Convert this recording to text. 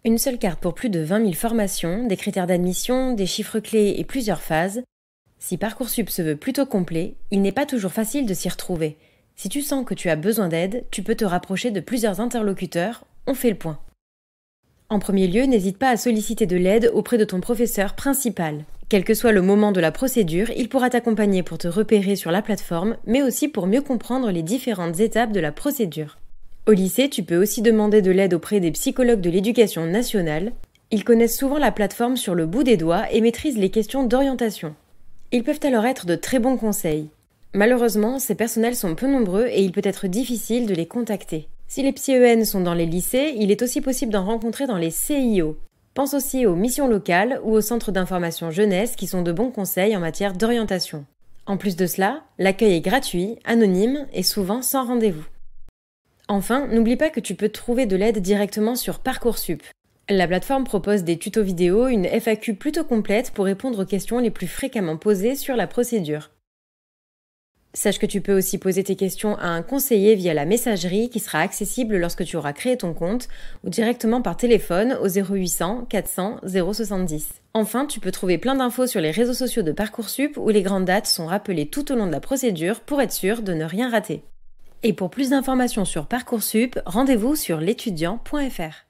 Une seule carte pour plus de 20 000 formations, des critères d'admission, des chiffres clés et plusieurs phases. Si Parcoursup se veut plutôt complet, il n'est pas toujours facile de s'y retrouver. Si tu sens que tu as besoin d'aide, tu peux te rapprocher de plusieurs interlocuteurs. On fait le point. En premier lieu, n'hésite pas à solliciter de l'aide auprès de ton professeur principal. Quel que soit le moment de la procédure, il pourra t'accompagner pour te repérer sur la plateforme, mais aussi pour mieux comprendre les différentes étapes de la procédure. Au lycée, tu peux aussi demander de l'aide auprès des psychologues de l'éducation nationale. Ils connaissent souvent la plateforme sur le bout des doigts et maîtrisent les questions d'orientation. Ils peuvent alors être de très bons conseils. Malheureusement, ces personnels sont peu nombreux et il peut être difficile de les contacter. Si les psy-EN sont dans les lycées, il est aussi possible d'en rencontrer dans les CIO. Pense aussi aux missions locales ou aux centres d'information jeunesse qui sont de bons conseils en matière d'orientation. En plus de cela, l'accueil est gratuit, anonyme et souvent sans rendez-vous. Enfin, n'oublie pas que tu peux trouver de l'aide directement sur Parcoursup. La plateforme propose des tutos vidéo, une FAQ plutôt complète pour répondre aux questions les plus fréquemment posées sur la procédure. Sache que tu peux aussi poser tes questions à un conseiller via la messagerie qui sera accessible lorsque tu auras créé ton compte ou directement par téléphone au 0800 400 070. Enfin, tu peux trouver plein d'infos sur les réseaux sociaux de Parcoursup où les grandes dates sont rappelées tout au long de la procédure pour être sûr de ne rien rater. Et pour plus d'informations sur Parcoursup, rendez-vous sur l'étudiant.fr.